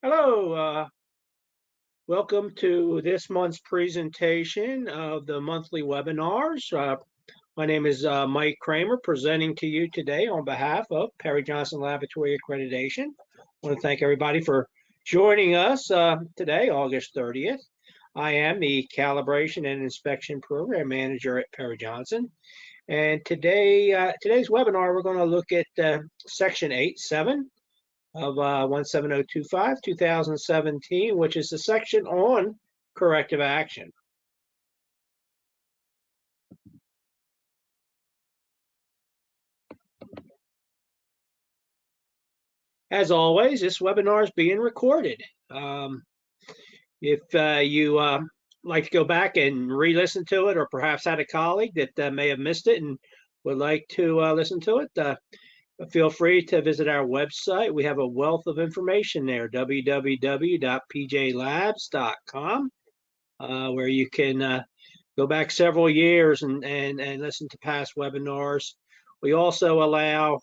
Hello, welcome to this month's presentation of the monthly webinars. My name is Mike Kramer, presenting to you today on behalf of Perry Johnson Laboratory Accreditation. I want to thank everybody for joining us today, August 30th. I am the Calibration and Inspection Program Manager at Perry Johnson. And today's webinar, we're going to look at Section 8.7 of 17025, 2017, which is the section on corrective action. As always, this webinar is being recorded. If you like to go back and re-listen to it, or perhaps had a colleague that may have missed it and would like to listen to it, feel free to visit our website. We have a wealth of information there, www.pjlabs.com, where you can go back several years and listen to past webinars. We also allow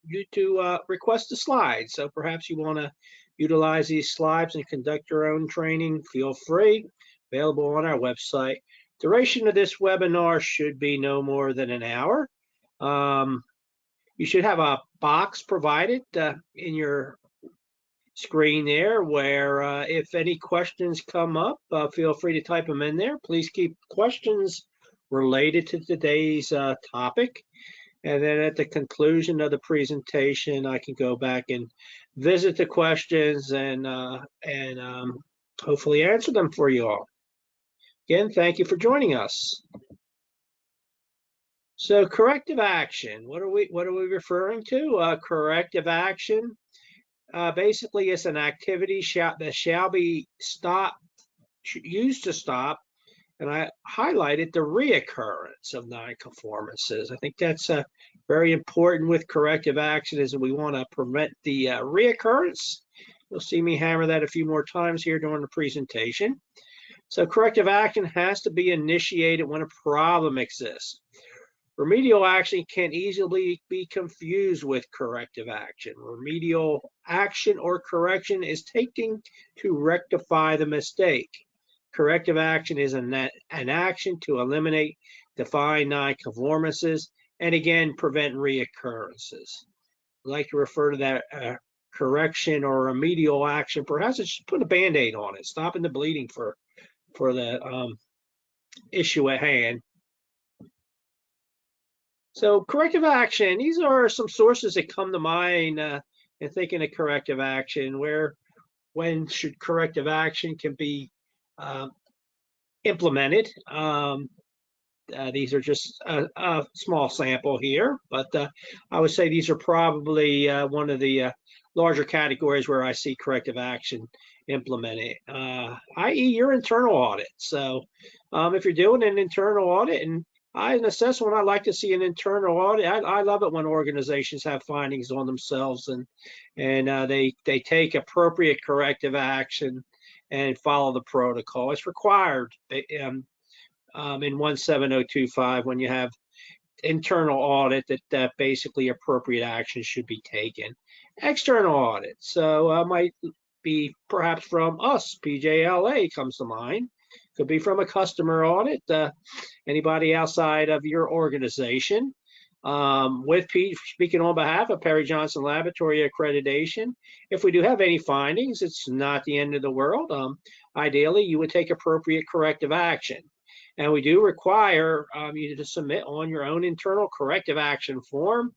you to request the slides. So perhaps you want to utilize these slides and conduct your own training. Feel free, available on our website. Duration of this webinar should be no more than an hour. You should have a box provided in your screen there where if any questions come up, feel free to type them in there. Please keep questions related to today's topic. And then at the conclusion of the presentation, I can go back and visit the questions and hopefully answer them for you all. Again, thank you for joining us. So corrective action, what are we referring to? Corrective action basically is an activity that shall be used to stop, and I highlighted the reoccurrence of nonconformances. I think that's very important with corrective action, is we want to prevent the reoccurrence. You'll see me hammer that a few more times here during the presentation. So corrective action has to be initiated when a problem exists. Remedial action can easily be confused with corrective action. Remedial action or correction is taken to rectify the mistake. Corrective action is an action to eliminate defined nonconformances and again prevent reoccurrences. I like to refer to that correction or remedial action. Perhaps it's just put a band-aid on it, stopping the bleeding for the issue at hand. So corrective action, these are some sources that come to mind in thinking of corrective action. When should corrective action can be implemented? These are just a small sample here, but I would say these are probably one of the larger categories where I see corrective action implemented, i.e. your internal audit. So if you're doing an internal audit, and in assessment, I like to see an internal audit. I love it when organizations have findings on themselves and they take appropriate corrective action and follow the protocol. It's required in 17025 when you have internal audit that basically appropriate action should be taken. External audit, so might be perhaps from us. PJLA comes to mind. Could be from a customer audit, anybody outside of your organization. Speaking on behalf of Perry Johnson Laboratory Accreditation, if we do have any findings, it's not the end of the world. Ideally, you would take appropriate corrective action. And we do require you to submit on your own internal corrective action form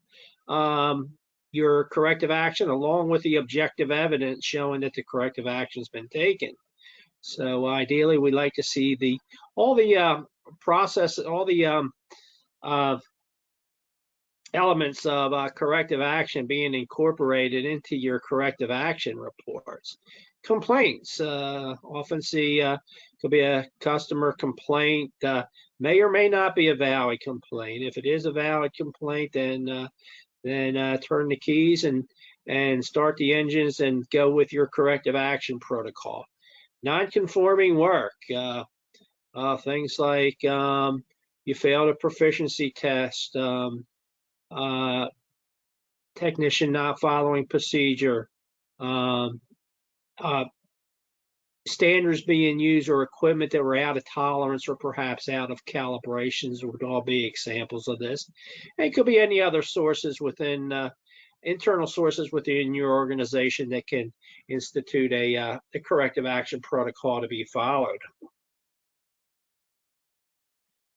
your corrective action along with the objective evidence showing that the corrective action has been taken. So ideally, we'd like to see all the elements of corrective action being incorporated into your corrective action reports. Complaints, often see could be a customer complaint, may or may not be a valid complaint. If it is a valid complaint, then turn the keys and start the engines and go with your corrective action protocol. Non-conforming work, things like you failed a proficiency test, technician not following procedure, standards being used or equipment that were out of tolerance or perhaps out of calibrations would all be examples of this. And it could be any other sources within internal sources within your organization that can institute a corrective action protocol to be followed.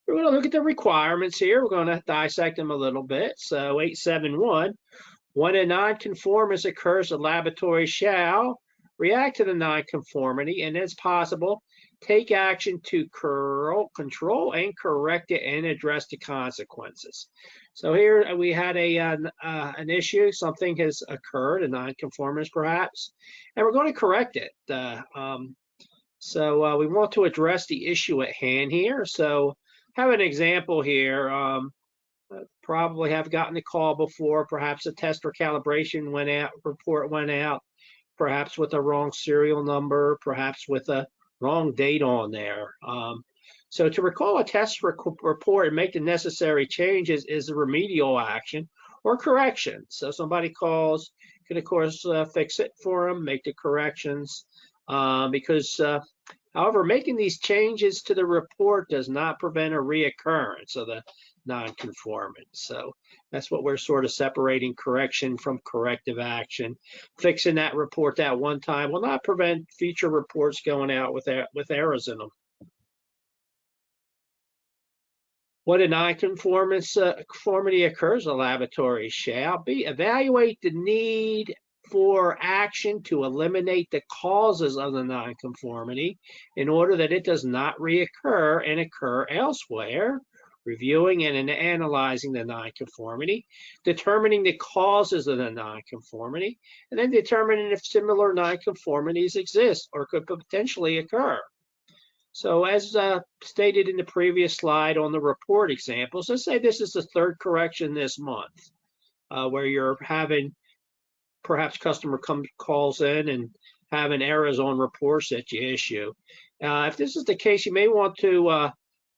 We're going to look at the requirements here. We're going to dissect them a little bit. So 871, when a nonconformance occurs, the laboratory shall react to the nonconformity and, as possible, take action to control and correct it and address the consequences. So here we had an issue. Something has occurred, a nonconformance perhaps, and we're going to correct it. So we want to address the issue at hand here. So have an example here. Probably have gotten a call before. Perhaps a test or calibration report went out, perhaps with a wrong serial number, perhaps with a wrong date on there. So to recall a test report and make the necessary changes is a remedial action or correction. So somebody calls, can of course fix it for them, make the corrections, because however, making these changes to the report does not prevent a reoccurrence of the nonconformance. So that's what we're sort of separating correction from corrective action. Fixing that report that one time will not prevent future reports going out with errors in them. When a nonconformity occurs, the laboratory shall evaluate the need for action to eliminate the causes of the nonconformity in order that it does not reoccur and occur elsewhere, reviewing and analyzing the nonconformity, determining the causes of the nonconformity, and then determining if similar nonconformities exist or could potentially occur. So as stated in the previous slide on the report examples, let's say this is the third correction this month, where you're having perhaps customer calls in and having errors on reports that you issue. If this is the case, you may want to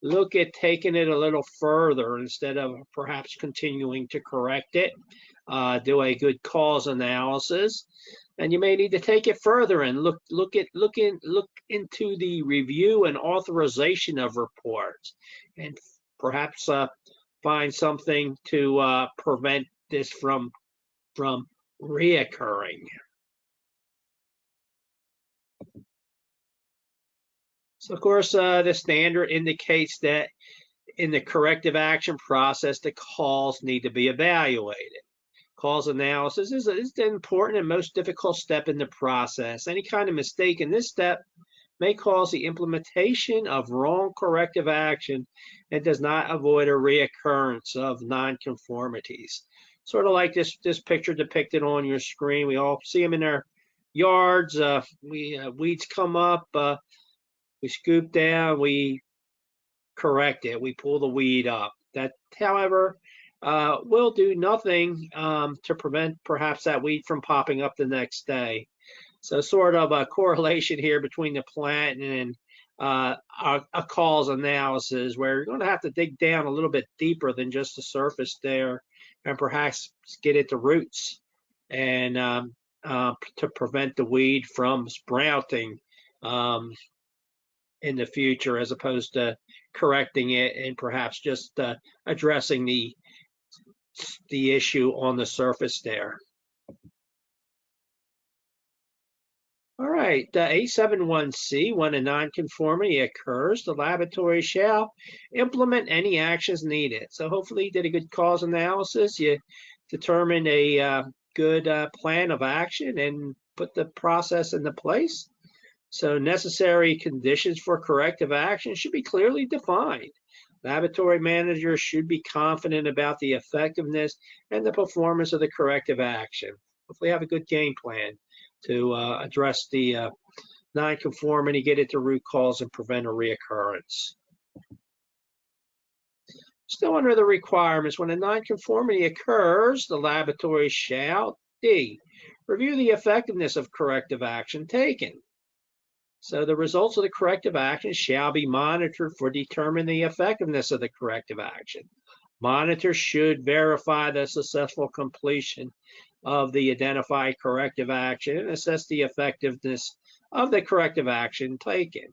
look at taking it a little further instead of perhaps continuing to correct it. Do a good cause analysis, and you may need to take it further and look into the review and authorization of reports, and perhaps find something to prevent this from reoccurring. So of course, the standard indicates that in the corrective action process, the calls need to be evaluated. Cause analysis is the important and most difficult step in the process. Any kind of mistake in this step may cause the implementation of wrong corrective action and does not avoid a reoccurrence of nonconformities. Sort of like this picture depicted on your screen. We all see them in our yards. Weeds come up, we scoop down, we correct it, we pull the weed up. That, however, will do nothing to prevent perhaps that weed from popping up the next day. So sort of a correlation here between the plant and a cause analysis, where you're going to have to dig down a little bit deeper than just the surface there, and perhaps get at the roots and to prevent the weed from sprouting in the future, as opposed to correcting it and perhaps just addressing the issue on the surface there. All right, 871C, when a nonconformity occurs, the laboratory shall implement any actions needed. So hopefully you did a good cause analysis, you determined a good plan of action and put the process into place. So necessary conditions for corrective action should be clearly defined. Laboratory managers should be confident about the effectiveness and the performance of the corrective action. Hopefully have a good game plan to address the nonconformity, get at the root cause, and prevent a reoccurrence. Still under the requirements, when a nonconformity occurs, the laboratory shall D, review the effectiveness of corrective action taken. So the results of the corrective action shall be monitored for determining the effectiveness of the corrective action. Monitors should verify the successful completion of the identified corrective action and assess the effectiveness of the corrective action taken.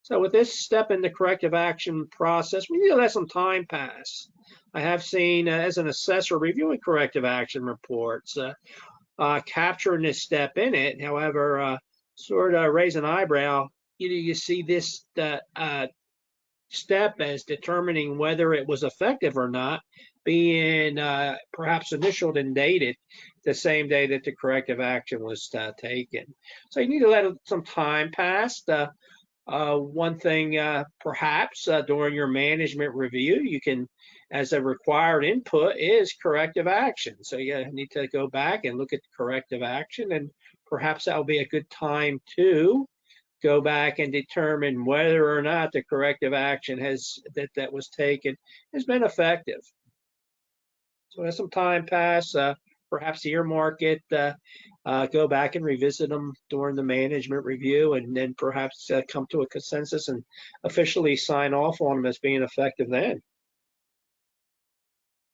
So with this step in the corrective action process, we need to let some time pass. I have seen, as an assessor reviewing corrective action reports, capturing this step in it. However, sort of raise an eyebrow. You see this step as determining whether it was effective or not being perhaps initialed and dated the same day that the corrective action was taken. So you need to let some time pass. One thing, perhaps during your management review, you can, as a required input, is corrective action. So you need to go back and look at the corrective action, and perhaps that will be a good time to go back and determine whether or not the corrective action that was taken has been effective. So let some time pass. Perhaps earmark it, go back and revisit them during the management review, and then perhaps come to a consensus and officially sign off on them as being effective then.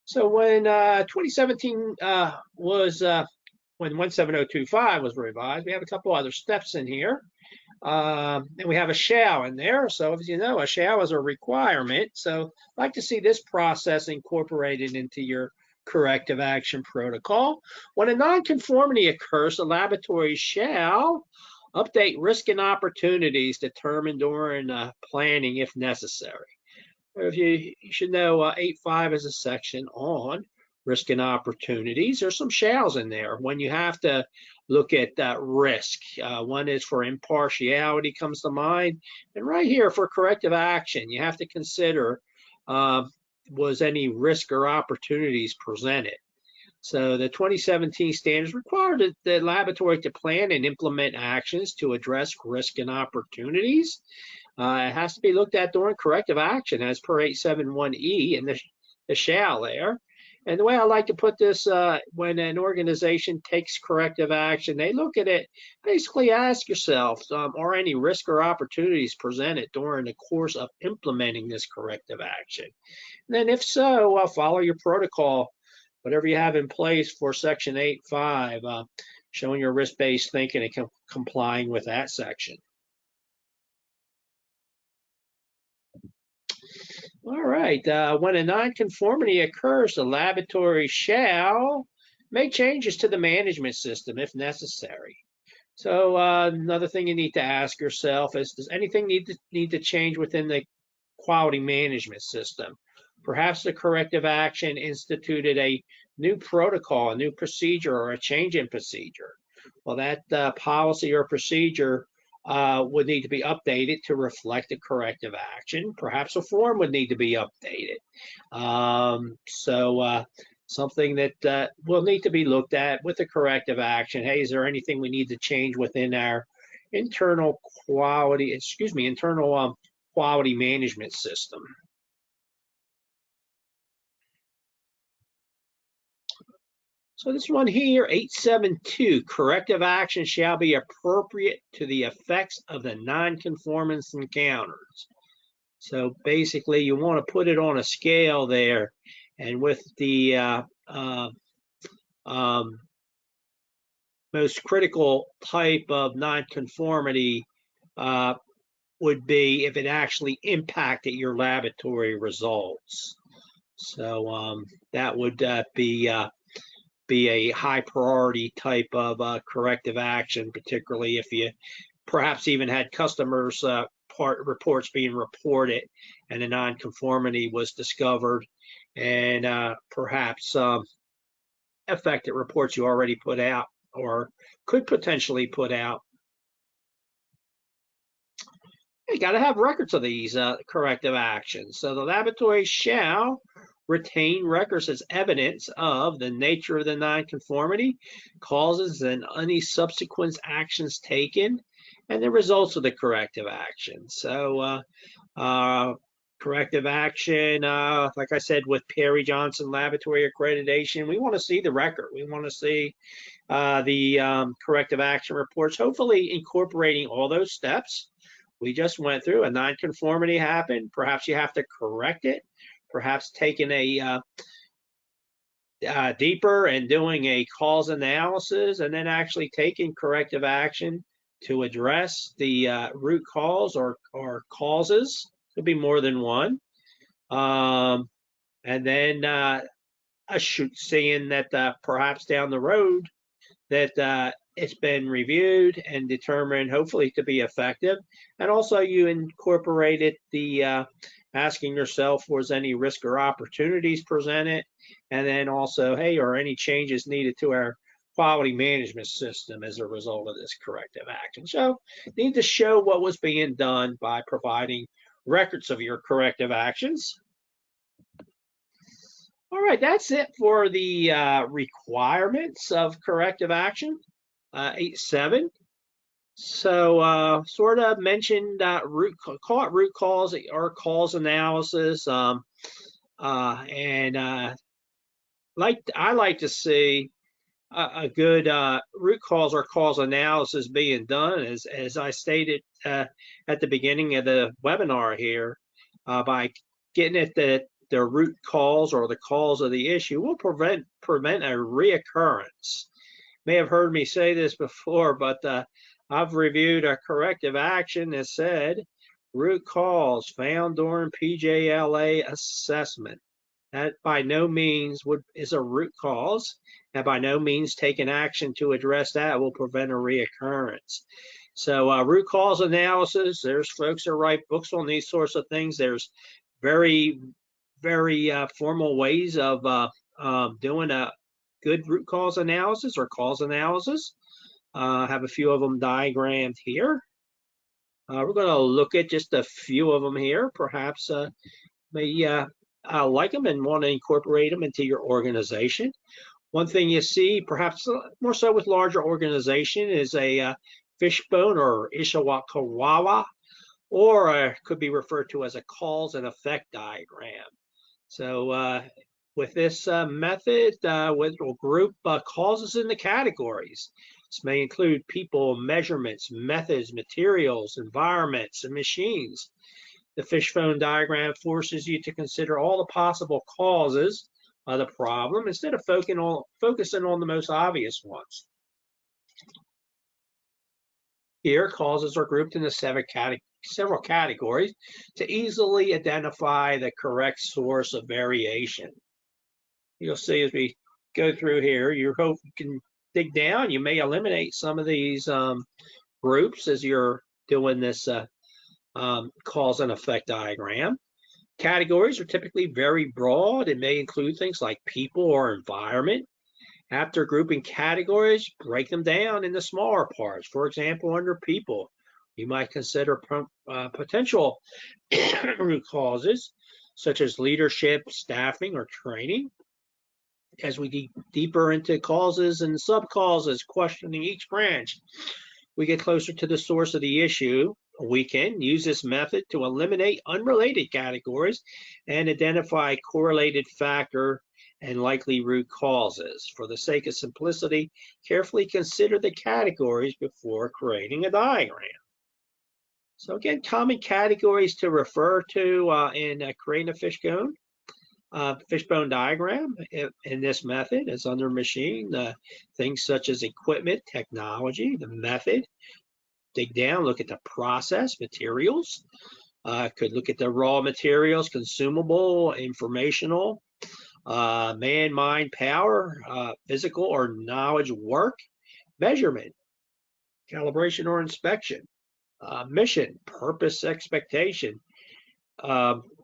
So when 2017 was, when 17025 was revised, we have a couple other steps in here. And we have a shall in there. So as you know, a shall is a requirement. So I'd like to see this process incorporated into your corrective action protocol. When a nonconformity occurs, the laboratory shall update risk and opportunities determined during planning if necessary. If you should know, 8.5 is a section on risk and opportunities. There's some shalls in there when you have to look at risk. One is for impartiality comes to mind. And right here for corrective action, you have to consider was any risk or opportunities presented. So the 2017 standards required the laboratory to plan and implement actions to address risk and opportunities. It has to be looked at during corrective action as per 871E in the shall there. And the way I like to put this, when an organization takes corrective action, they look at it, basically ask yourself, are any risk or opportunities presented during the course of implementing this corrective action? And then if so, follow your protocol, whatever you have in place for section 8.5, showing your risk-based thinking and complying with that section. All right, when a nonconformity occurs, the laboratory shall make changes to the management system if necessary. So another thing you need to ask yourself is, does anything need to change within the quality management system? Perhaps the corrective action instituted a new protocol, a new procedure, or a change in procedure. Well, that policy or procedure would need to be updated to reflect the corrective action. Perhaps a form would need to be updated. Something that will need to be looked at with the corrective action. Hey, is there anything we need to change within our internal quality, quality management system? So this one here, 872, corrective action shall be appropriate to the effects of the nonconformance encounters. So basically, you want to put it on a scale there, and with the most critical type of nonconformity would be if it actually impacted your laboratory results. So that would be a high priority type of corrective action, particularly if you perhaps even had customers reports being reported and a nonconformity was discovered, and perhaps affected reports you already put out or could potentially put out. You got to have records of these corrective actions. So the laboratory shall retain records as evidence of the nature of the nonconformity, causes and any subsequent actions taken, and the results of the corrective action. So corrective action, like I said, with Perry Johnson Laboratory Accreditation, we want to see the record. We want to see the corrective action reports, hopefully incorporating all those steps we just went through. A nonconformity happened. Perhaps you have to correct it. Perhaps taking a deeper and doing a cause analysis, and then actually taking corrective action to address the root cause or causes. Could be more than one. And then seeing that perhaps down the road that it's been reviewed and determined hopefully to be effective. And also you incorporated the asking yourself, was any risk or opportunities presented? And then also, hey, are any changes needed to our quality management system as a result of this corrective action? So you need to show what was being done by providing records of your corrective actions. All right, that's it for the requirements of corrective action, 8.7. So sort of mentioned call it root cause or cause analysis. And I like to see a good root cause or cause analysis being done, as I stated at the beginning of the webinar here, by getting at the root cause or the cause of the issue will prevent a reoccurrence. May have heard me say this before, but I've reviewed a corrective action that said root cause found during PJLA assessment. That by no means is a root cause, and by no means taking action to address that will prevent a reoccurrence. So root cause analysis, there's folks that write books on these sorts of things. There's very formal ways of doing a good root cause analysis or cause analysis. I have a few of them diagrammed here. We're going to look at just a few of them here. Perhaps may like them and want to incorporate them into your organization. One thing you see, perhaps more so with larger organization, is a fishbone or Ishikawa, or could be referred to as a cause and effect diagram. So with this method, we'll group causes into categories. This may include people, measurements, methods, materials, environments, and machines. The fishbone diagram forces you to consider all the possible causes of the problem instead of focusing on the most obvious ones. Here, causes are grouped into several categories to easily identify the correct source of variation. You'll see as we go through here, you hope you can dig down. You may eliminate some of these groups as you're doing this cause and effect diagram. Categories are typically very broad. It may include things like people or environment. After grouping categories, break them down into smaller parts. For example, under people, you might consider potential root causes, such as leadership, staffing, or training. As we dig deeper into causes and sub-causes, questioning each branch, we get closer to the source of the issue. We can use this method to eliminate unrelated categories and identify correlated factor and likely root causes. For the sake of simplicity, carefully consider the categories before creating a diagram. So again, common categories to refer to in creating a fishbone diagram in this method is under machine, things such as equipment, technology, the method. Dig down, look at the process, materials. Could look at the raw materials, consumable, informational, man, mind, power, physical or knowledge work, measurement, calibration or inspection, mission, purpose, expectation,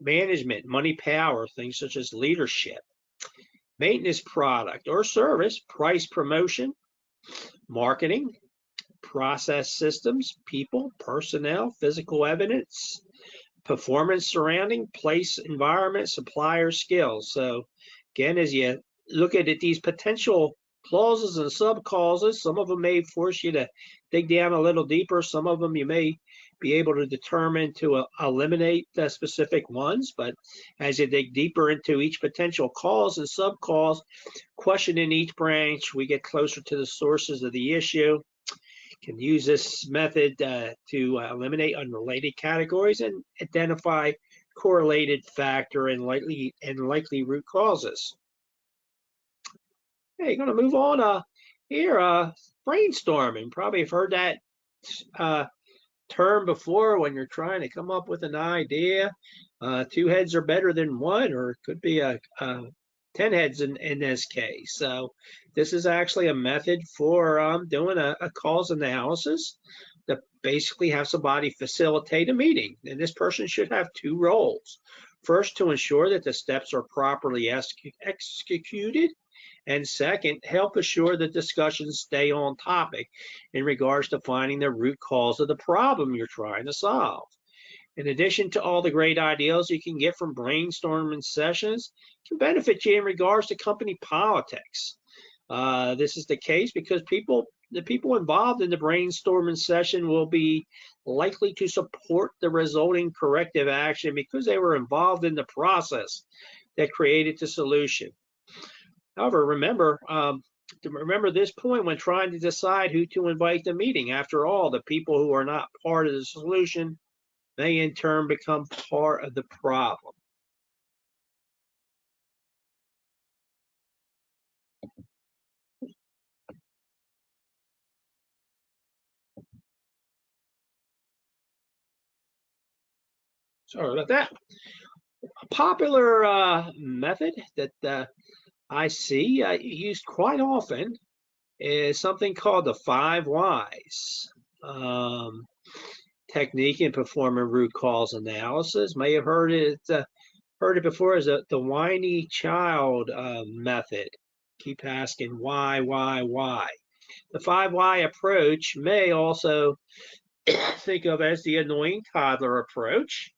management, money, power, things such as leadership, maintenance, product or service, price, promotion, marketing, process, systems, people, personnel, physical evidence, performance, surrounding, place, environment, supplier, skills. So again, as you look at these potential clauses and sub-causes, some of them may force you to dig down a little deeper. Some of them you may be able to determine to eliminate the specific ones. But as you dig deeper into each potential cause and sub-cause, questioning each branch, we get closer to the sources of the issue. Can use this method to eliminate unrelated categories and identify correlated factor and likely root causes. Hey, going to move on here. Brainstorming. Probably have heard that term before when you're trying to come up with an idea. Two heads are better than one, or it could be a 10 heads in this case. So this is actually a method for doing a cause analysis to basically have somebody facilitate a meeting. And this person should have two roles. First, to ensure that the steps are properly executed, and second, help assure that discussions stay on topic in regards to finding the root cause of the problem you're trying to solve. In addition to all the great ideas you can get from brainstorming sessions, it can benefit you in regards to company politics. This is the case because the people involved in the brainstorming session will be likely to support the resulting corrective action because they were involved in the process that created the solution. However, remember this point when trying to decide who to invite to the meeting. After all, the people who are not part of the solution may in turn become part of the problem. Sorry about that. A popular method that I see used quite often is something called the 5 whys technique in performing root cause analysis. May have heard it before as the whiny child method. Keep asking why. The 5 why approach may also think of as the annoying toddler approach.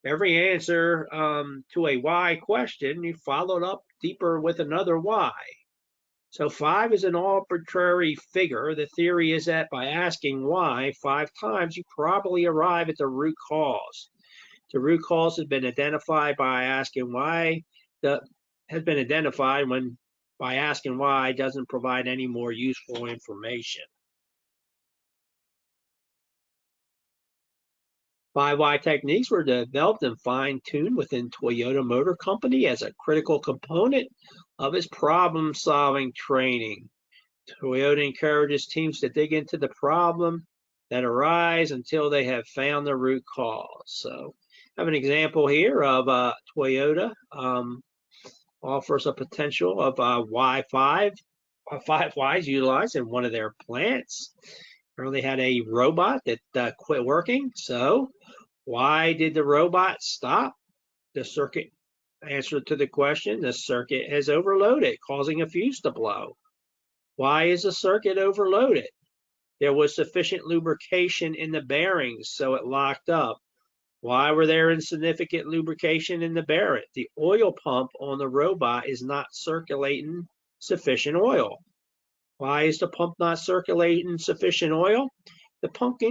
Every answer to a why question, you followed up deeper with another why. So 5 is an arbitrary figure. The theory is that by asking why 5 times, you probably arrive at the root cause. The root cause has been identified by asking why. By asking why doesn't provide any more useful information. 5 why techniques were developed and fine-tuned within Toyota Motor Company as a critical component of its problem-solving training. Toyota encourages teams to dig into the problem that arise until they have found the root cause. So I have an example here of Toyota offers a potential of five whys utilized in one of their plants. They had a robot that quit working. So why did the robot stop? The circuit answer to the question, the circuit has overloaded, causing a fuse to blow. Why is the circuit overloaded? There was sufficient lubrication in the bearings, so it locked up. Why were there insignificant lubrication in the bearing? The oil pump on the robot is not circulating sufficient oil. Why is the pump not circulating sufficient oil? The pump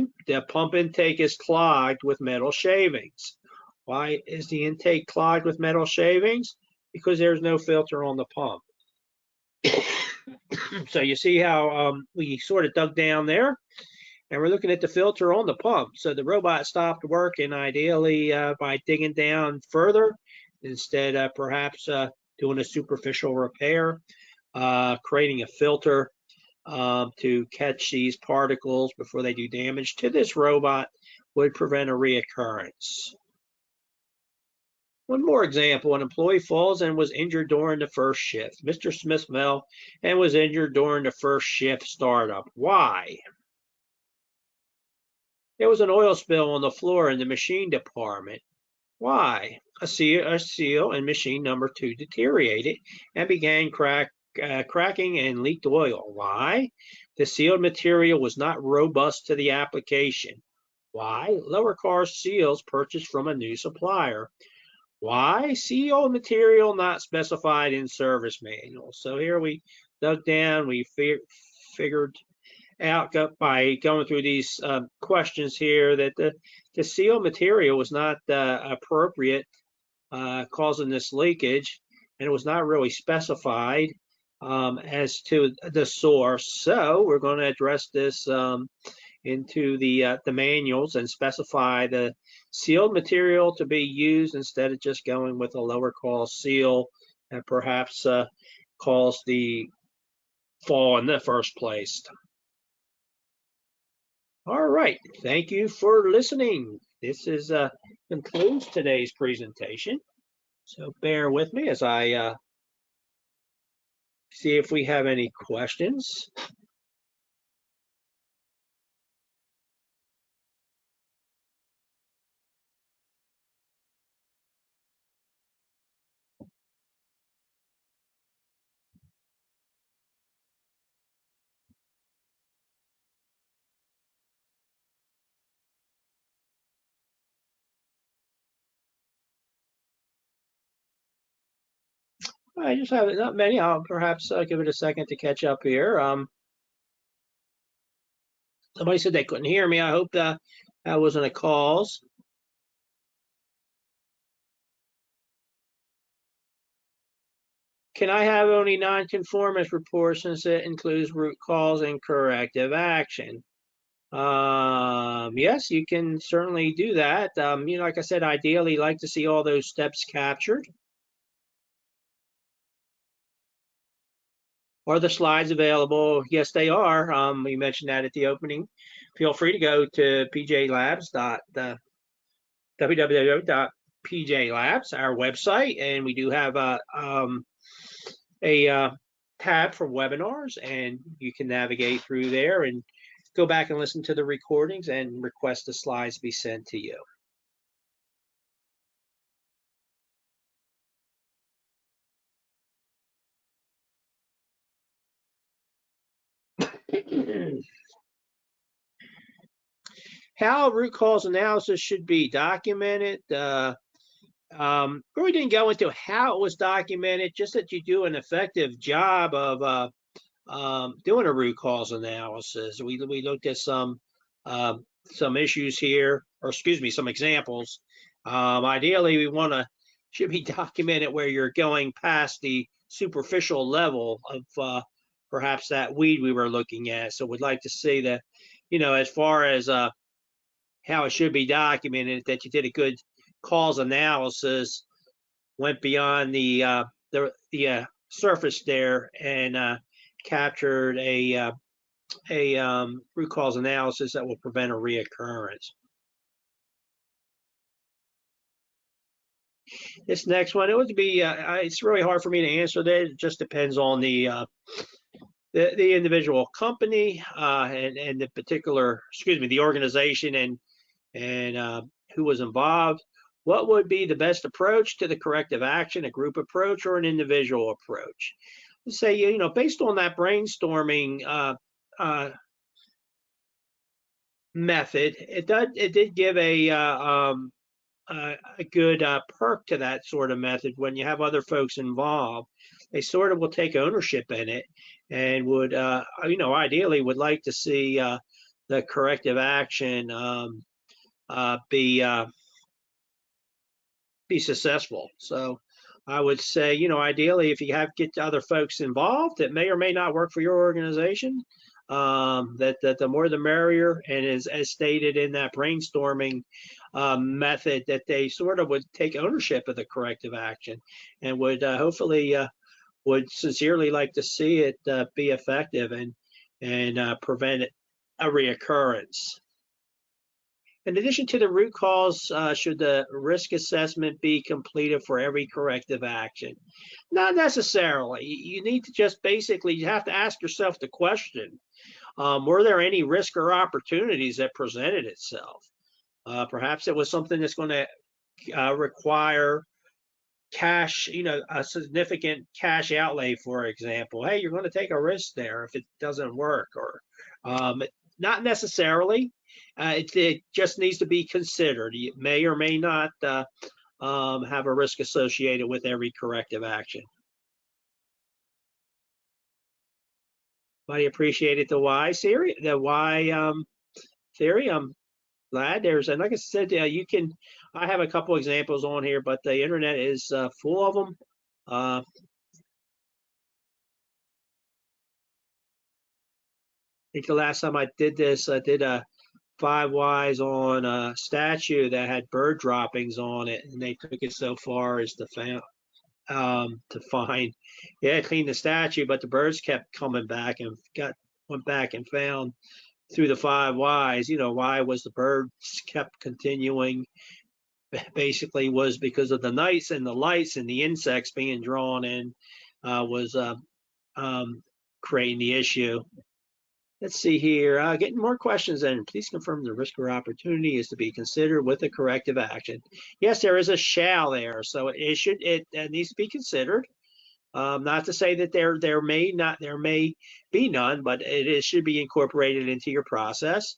intake is clogged with metal shavings. Why is the intake clogged with metal shavings? Because there's no filter on the pump. So you see how we sort of dug down there, and we're looking at the filter on the pump. So the robot stopped working ideally by digging down further instead of perhaps doing a superficial repair, creating a filter to catch these particles before they do damage to this robot would prevent a reoccurrence. One more example, an employee falls and was injured during the first shift. Mr. Smith fell and was injured during the first shift startup. Why? There was an oil spill on the floor in the machine department. Why? A seal in machine number 2 deteriorated and began cracking and leaked oil. Why? The sealed material was not robust to the application. Why? Lower cost seals purchased from a new supplier. Why? Sealed material not specified in service manual. So here we dug down, we figured out by going through these questions here that the sealed material was not appropriate, causing this leakage, and it was not really specified as to the source. So we're going to address this into the manuals and specify the sealed material to be used instead of just going with a lower cost seal that perhaps caused the fall in the first place. All right, thank you for listening. This is concludes today's presentation. So bear with me as I see if we have any questions. I just have not many. I'll perhaps give it a second to catch up here. Somebody said they couldn't hear me. I hope that wasn't a cause. Can I have only nonconformance reports since it includes root cause and corrective action? Yes, you can certainly do that. Like I said, ideally, like to see all those steps captured. Are the slides available? Yes, they are. We mentioned that at the opening. Feel free to go to www.pjlabs, our website, and we do have a tab for webinars, and you can navigate through there and go back and listen to the recordings and request the slides be sent to you. How root cause analysis should be documented. Really didn't go into how it was documented, just that you do an effective job of doing a root cause analysis. We looked at some issues here, or excuse me, some examples. Ideally, we should be documented where you're going past the superficial level of perhaps that weed we were looking at. So we'd like to see that, as far as how it should be documented, that you did a good cause analysis, went beyond the surface there, and captured a root cause analysis that will prevent a reoccurrence. This next one, it would be it's really hard for me to answer that. It just depends on the individual company and the particular, the organization and who was involved. What would be the best approach to the corrective action, a group approach or an individual approach? Let's say, based on that brainstorming method, it did give a good perk to that sort of method. When you have other folks involved, they sort of will take ownership in it and would, ideally would like to see the corrective action be successful. So I would say, ideally, if you get other folks involved, it may or may not work for your organization. That the more the merrier, and as stated in that brainstorming method, that they sort of would take ownership of the corrective action and would hopefully would sincerely like to see it be effective and prevent a reoccurrence. In addition to the root cause, should the risk assessment be completed for every corrective action? Not necessarily. You need to just basically, you have to ask yourself the question, were there any risk or opportunities that presented itself? Perhaps it was something that's going to require cash, a significant cash outlay, for example. Hey, you're going to take a risk there if it doesn't work, or not necessarily. It just needs to be considered. You may or may not have a risk associated with every corrective action. I appreciated the why theory. Theory. I'm glad and like I said, you can. I have a couple examples on here, but the internet is full of them. I think the last time I did this, I did a 5 whys on a statue that had bird droppings on it, and they took it so far as to to find. Yeah, clean the statute, but the birds kept coming back and went back and found through the 5 whys. You know, why was the birds kept continuing? Basically, was because of the nights and the lights and the insects being drawn in was creating the issue. Let's see here. Getting more questions in. Please confirm the risk or opportunity is to be considered with a corrective action. Yes, there is a shall there, so it needs to be considered. Not to say that there may be none, but it should be incorporated into your process.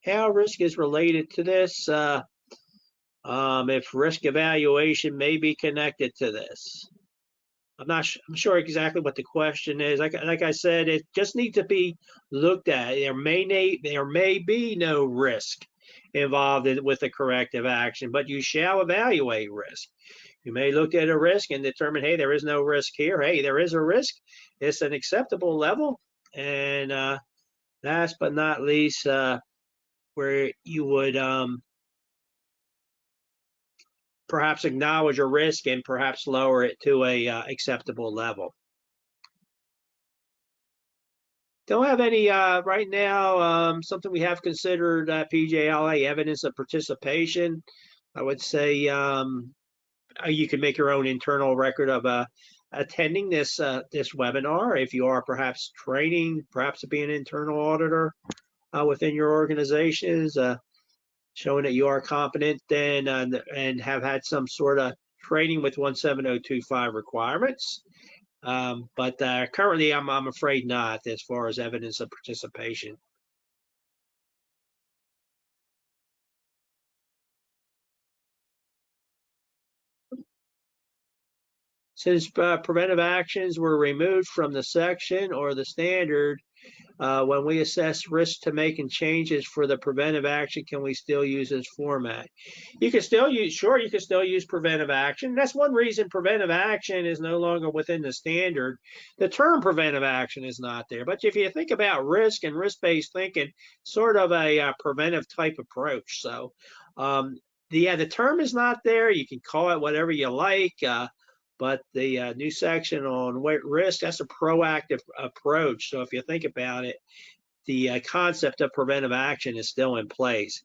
How risk is related to this? If risk evaluation may be connected to this. I'm sure exactly what the question is. Like I said, it just needs to be looked at. There may be no risk involved with the corrective action, but you shall evaluate risk. You may look at a risk and determine, hey, there is no risk here. Hey, there is a risk. It's an acceptable level. And last but not least, where you would perhaps acknowledge a risk and perhaps lower it to a acceptable level. Don't have any right now. Something we have considered PJLA evidence of participation. I would say you can make your own internal record of attending this webinar. If you are perhaps training, perhaps to be an internal auditor within your organizations, showing that you are competent and have had some sort of training with 17025 requirements. But currently, I'm afraid not, as far as evidence of participation. Since preventive actions were removed from the section or the standard, when we assess risk to making changes for the preventive action, can we still use this format? You can still use, sure, you can still use preventive action. That's one reason preventive action is no longer within the standard. The term preventive action is not there. But if you think about risk and risk-based thinking, sort of a preventive type approach. So the term is not there. You can call it whatever you like. But the new section on risk, that's a proactive approach. So if you think about it, the concept of preventive action is still in place.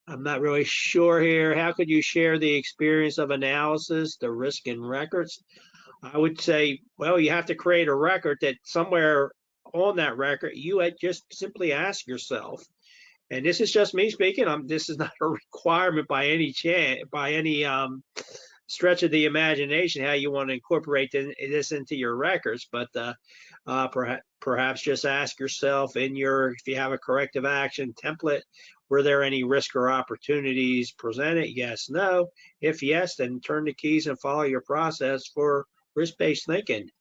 I'm not really sure here. How could you share the experience of analysis, the risk in records? I would say, well, you have to create a record that somewhere on that record, you had just simply ask yourself, and this is just me speaking. This is not a requirement by any stretch of the imagination how you want to incorporate this into your records. But perhaps just ask yourself if you have a corrective action template, were there any risk or opportunities presented? Yes, no. If yes, then turn the keys and follow your process for risk-based thinking.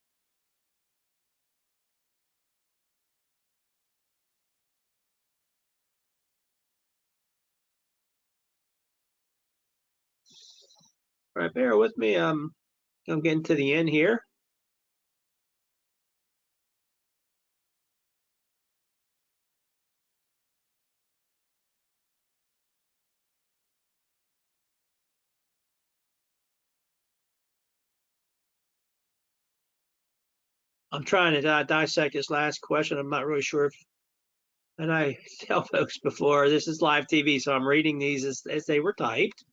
All right, bear with me. I'm getting to the end here. I'm trying to dissect this last question. I'm not really sure if, and I tell folks before, this is live TV, so I'm reading these as they were typed.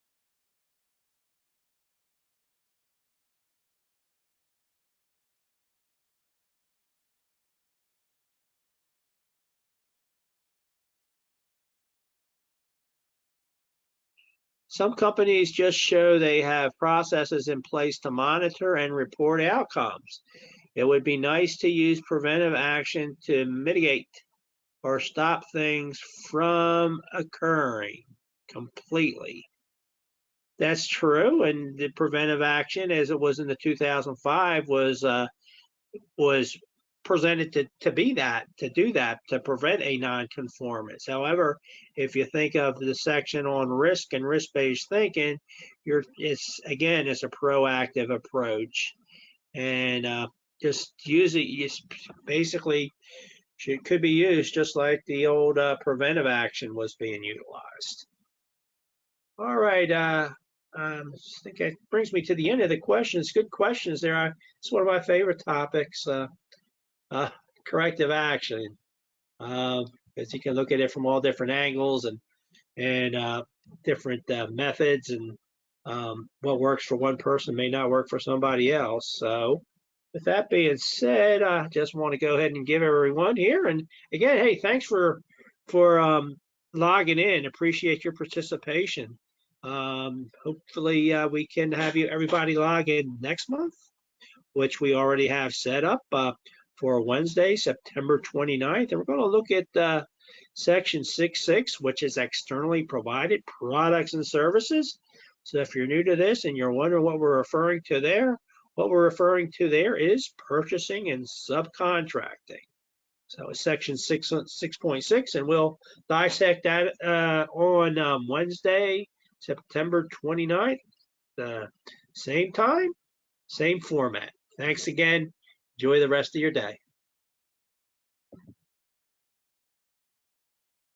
Some companies just show they have processes in place to monitor and report outcomes. It would be nice to use preventive action to mitigate or stop things from occurring completely. That's true, and the preventive action, as it was in the 2005, was presented to be that, to do that, to prevent a nonconformance. However, if you think of the section on risk and risk-based thinking, it's a proactive approach, and just use it. Basically, it could be used just like the old preventive action was being utilized. All right. I think that brings me to the end of the questions. Good questions there. It's one of my favorite topics, corrective action. Because you can look at it from all different angles and different methods, and what works for one person may not work for somebody else. So with that being said, I just want to go ahead and give everyone here. And again, hey, thanks for logging in. Appreciate your participation. Hopefully we can have everybody log in next month, which we already have set up for Wednesday, September 29th. And we're going to look at section 6.6, which is externally provided products and services. So if you're new to this and you're wondering what we're referring to there, what we're referring to there is purchasing and subcontracting. So it's section 6.6, and we'll dissect that on Wednesday, September 29th, same time, same format. Thanks again. Enjoy the rest of your day.